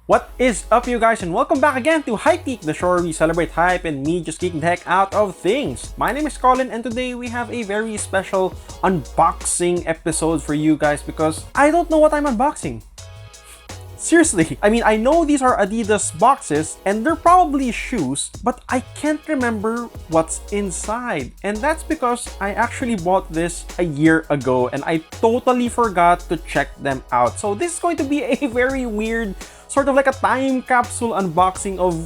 What is up, you guys, and welcome back again to Hypegeek, the show where we celebrate hype and me just geeking the heck out of things. My name is Colin, and today we have a very special unboxing episode for you guys because I don't know what I'm unboxing. Seriously, I mean, I know these are Adidas boxes and they're probably shoes, but I can't remember what's inside. And that's because I actually bought this a year ago and I totally forgot to check them out. So this is going to be a very weird, sort of like a time capsule unboxing of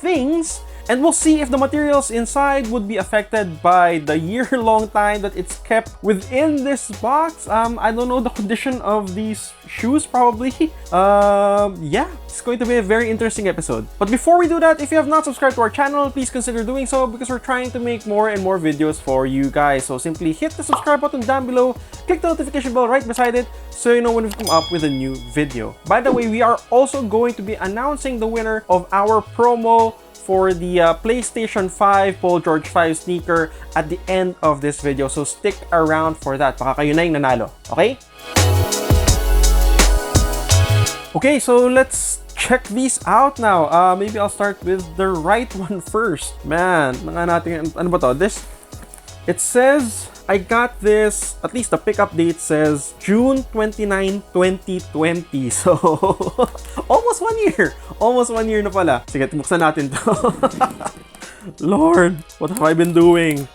things. And we'll see if the materials inside would be affected by the year-long time that it's kept within this box. I don't know the condition of these shoes, probably. Yeah, it's going to be a very interesting episode. But before we do that, if you have not subscribed to our channel, please consider doing so because we're trying to make more and more videos for you guys. So simply hit the subscribe button down below, click the notification bell right beside it so you know when we come up with a new video. By the way, we are also going to be announcing the winner of our promo for the PlayStation 5 Paul George 5 sneaker at the end of this video. So stick around for that. Baka kayo na yung nanalo. Okay? Okay, so let's check these out now. Maybe I'll start with the right one first. Man, natin, ano ba to? This, it says, I got this, at least the pickup date says June 29, 2020. So, almost 1 year. Almost 1 year na pala. Sige, buksan natin to. Lord, what have I been doing?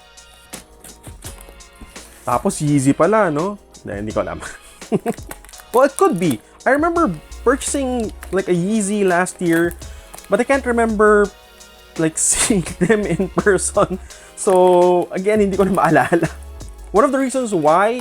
Tapos Yeezy pala, no? Hindi ko alam. Well, it could be. I remember purchasing like a Yeezy last year, but I can't remember like seeing them in person. So, again, hindi ko na maalala. One of the reasons why,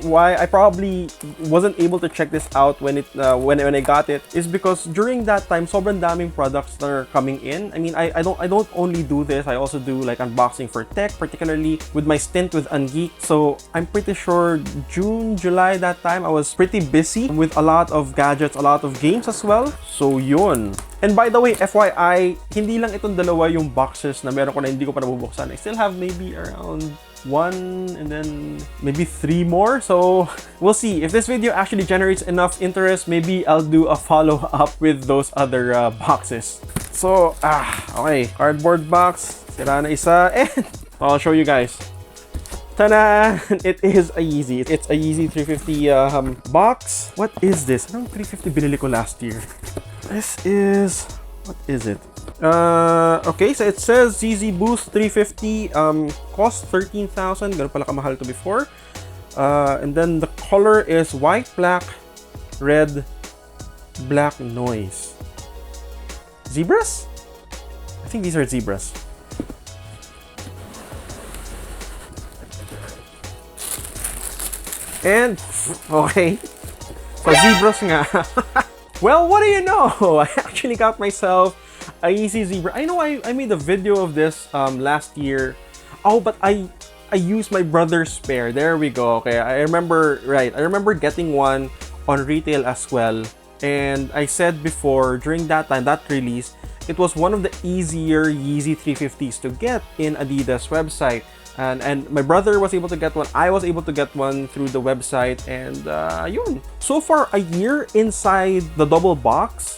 why I probably wasn't able to check this out when I got it is because during that time, sobrang daming products that are coming in. I mean, I don't only do this. I also do like unboxing for tech, particularly with my stint with Ungeek. So I'm pretty sure June, July that time, I was pretty busy with a lot of gadgets, a lot of games as well. So yun. And by the way, FYI, hindi lang itong dalawa yung boxes na meron ko na hindi ko pa nabubuksan. I still have maybe around 1 and then maybe 3 more. So we'll see if this video actually generates enough interest. Maybe I'll do a follow-up with those other boxes. So okay, cardboard box, sira na isa, and I'll show you guys. Ta-da! It is a Yeezy. It's a Yeezy 350 box. What is this? Anong 350 binili ko last year? This is, what is it? Okay, so it says Yeezy Boost 350, cost 13,000. Ganun pala kamahal to before. And then the color is white, black, red, black noise. Zebras? I think these are zebras. And, okay. So zebras nga. Well, what do you know? I actually got myself a Yeezy Zebra. I know I made a video of this last year. Oh, but I used my brother's pair. There we go. Okay, I remember, right. I remember getting one on retail as well. And I said before, during that time, that release, it was one of the easier Yeezy 350s to get in Adidas website. And my brother was able to get one. I was able to get one through the website. And yun. So far, a year inside the double box,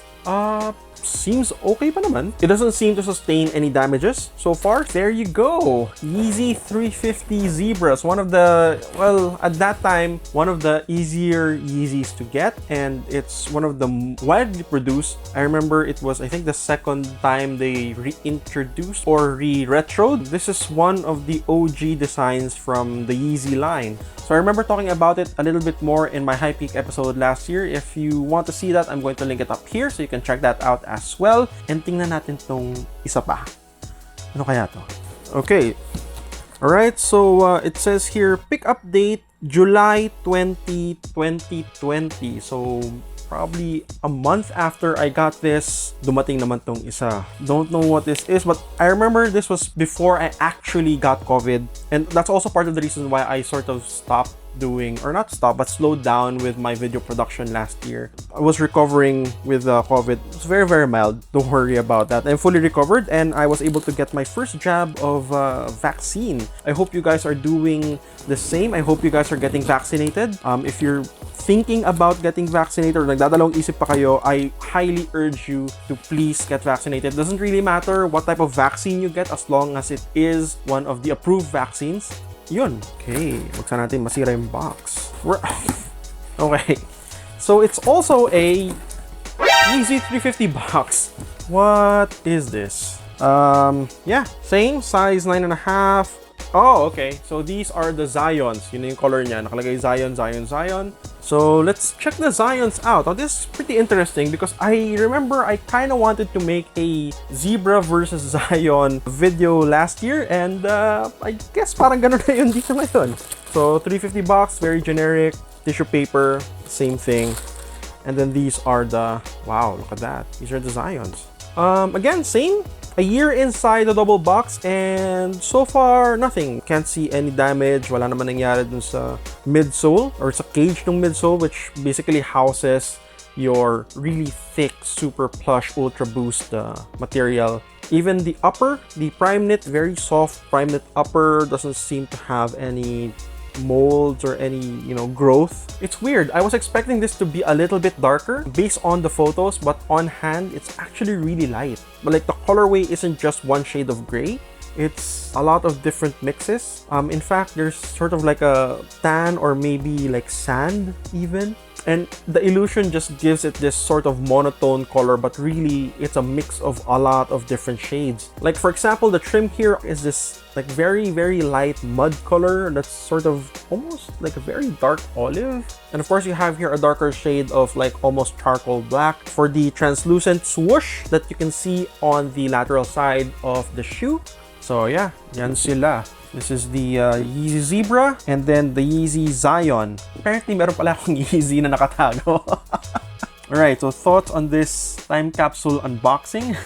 seems okay pa naman. It doesn't seem to sustain any damages so far. There you go. Yeezy 350 Zebras. One of the, well, at that time, one of the easier Yeezys to get. And it's one of the widely produced. I remember it was, I think, the second time they reintroduced or re-retroed. This is one of the OG designs from the Yeezy line. So I remember talking about it a little bit more in my Hypegeek episode last year. If you want to see that, I'm going to link it up here so you can check that out as well. And tingnan natin tong isa pa. Ano kaya to? Okay. Alright, so it says here, pickup date July 20, 2020. So probably a month after I got this, dumating naman tong isa. Don't know what this is, but I remember this was before I actually got COVID. And that's also part of the reason why I sort of stopped doing, or not stopped, but slowed down with my video production last year. I was recovering with COVID. It was very, very mild. Don't worry about that. I'm fully recovered and I was able to get my first jab of vaccine. I hope you guys are doing the same. I hope you guys are getting vaccinated. If you're thinking about getting vaccinated or nagdadalawang isip pa kayo, I highly urge you to please get vaccinated. It doesn't really matter what type of vaccine you get as long as it is one of the approved vaccines. Yun. Okay, buksan natin masira yung box. Okay. So it's also a Yeezy 350 box. What is this? Yeah, same size 9.5. Oh, okay. So these are the Zions. Yun yung color niya. Nakalagay Zion, Zion, Zion. So let's check the Zions out. Now this is pretty interesting because I remember I kind of wanted to make a Zebra versus Zion video last year, and I guess parang ganun na yun dito ngayon. So 350 box, very generic. Tissue paper, same thing. And then these are the, wow, look at that. These are the Zions. Again, same. A year inside the double box, and so far nothing. Can't see any damage. Wala naman nangyari dun sa midsole or sa cage ng midsole, which basically houses your really thick, super plush, ultra boost material. Even the upper, the prime knit, very soft prime knit upper, doesn't seem to have any molds or any, you know, growth. It's weird. I was expecting this to be a little bit darker based on the photos, but on hand it's actually really light. But like the colorway isn't just one shade of gray, it's a lot of different mixes. In fact, there's sort of like a tan or maybe like sand even. And the illusion just gives it this sort of monotone color, but really it's a mix of a lot of different shades. Like for example, the trim here is this like very, very light mud color that's sort of almost like a very dark olive. And of course you have here a darker shade of like almost charcoal black for the translucent swoosh that you can see on the lateral side of the shoe. So yeah, yan sila. This is the Yeezy Zebra and then the Yeezy Zion. Apparently, meron pala akong Yeezy na nakatago. Alright, so thoughts on this time capsule unboxing?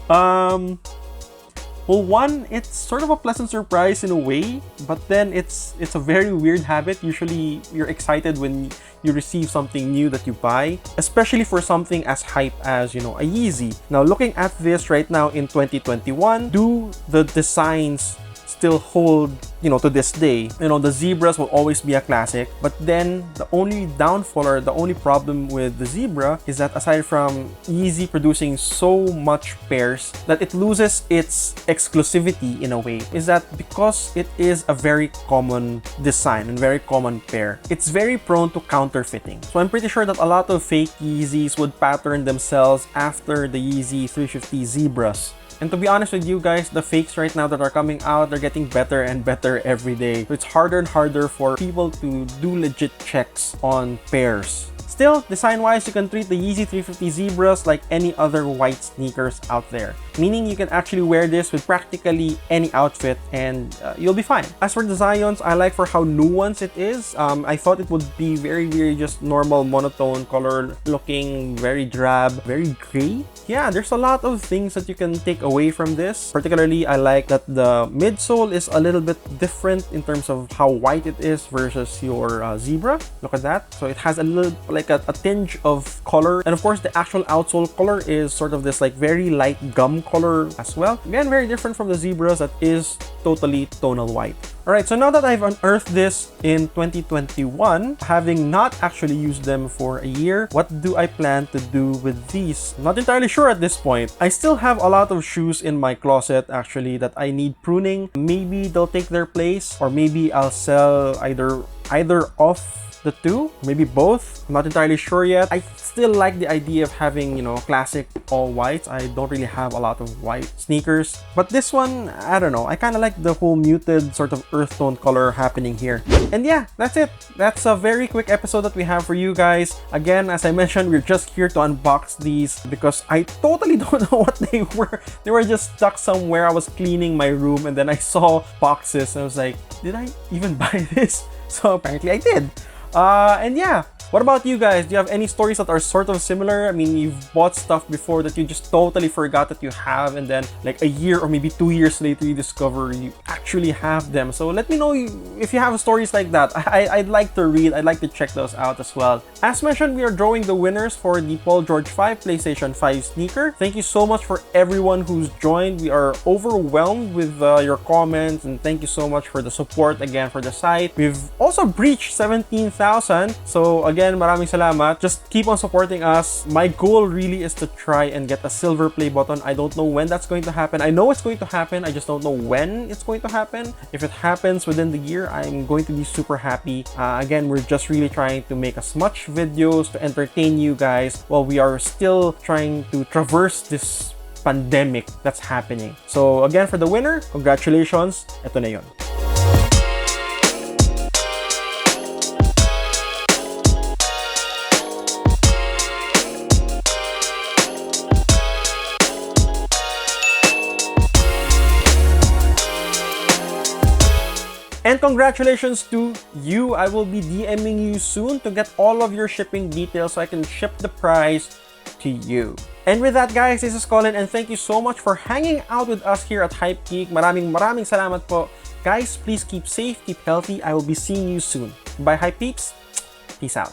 Well, one, it's sort of a pleasant surprise in a way, but then it's a very weird habit. Usually, you're excited when you receive something new that you buy, especially for something as hype as, you know, a Yeezy. Now, looking at this right now in 2021, do the designs still hold, you know, to this day? You know, the Zebras will always be a classic, but then the only downfall or the only problem with the Zebra is that aside from Yeezy producing so much pairs that it loses its exclusivity in a way, is that because it is a very common design and very common pair, it's very prone to counterfeiting. So I'm pretty sure that a lot of fake Yeezys would pattern themselves after the Yeezy 350 Zebras. And to be honest with you guys, the fakes right now that are coming out, they're getting better and better every day. So it's harder and harder for people to do legit checks on pairs. Still, design-wise, you can treat the Yeezy 350 Zebras like any other white sneakers out there. Meaning you can actually wear this with practically any outfit and you'll be fine. As for the Zions, I like for how nuanced it is. I thought it would be very, very just normal monotone color looking, very drab, very gray. Yeah, there's a lot of things that you can take away from this. Particularly, I like that the midsole is a little bit different in terms of how white it is versus your Zebra. Look at that. So it has a little, like a tinge of color. And of course, the actual outsole color is sort of this like very light gum color as well. Again, very different from the Zebras that is totally tonal white. Alright, so now that I've unearthed this in 2021, having not actually used them for a year, what do I plan to do with these? I'm not entirely sure at this point. I still have a lot of shoes in my closet actually that I need pruning. Maybe they'll take their place, or maybe I'll sell either off the two, maybe both. I'm not entirely sure yet. I still like the idea of having, you know, classic all whites. I don't really have a lot of white sneakers, but this one, I don't know, I kind of like the whole muted sort of earth tone color happening here. And yeah, that's it. That's a very quick episode that we have for you guys. Again, as I mentioned, we're just here to unbox these because I totally don't know what they were. They were just stuck somewhere. I was cleaning my room and then I saw boxes and I was like, did I even buy this? So apparently I did. And yeah, what about you guys? Do you have any stories that are sort of similar? I mean, you've bought stuff before that you just totally forgot that you have, and then like a year or maybe 2 years later you discover you actually have them. So let me know if you have stories like that. I'd like to read, I'd like to check those out as well. As mentioned, we are drawing the winners for the Paul George 5 PlayStation 5 sneaker. Thank you so much for everyone who's joined. We are overwhelmed with your comments, and thank you so much for the support again for the site. We've also breached 17,000. So again, maraming salamat. Just keep on supporting us. My goal really is to try and get a silver play button. I don't know when that's going to happen. I know it's going to happen. I just don't know when it's going to happen. If it happens within the year, I'm going to be super happy. Again, we're just really trying to make as much videos to entertain you guys while we are still trying to traverse this pandemic that's happening. So again, for the winner, congratulations. Ito na yun. And congratulations to you. I will be DMing you soon to get all of your shipping details so I can ship the prize to you. And with that, guys, this is Colin, and thank you so much for hanging out with us here at Hypegeek. Maraming salamat po. Guys, please keep safe, keep healthy. I will be seeing you soon. Bye, Hype Peeps. Peace out.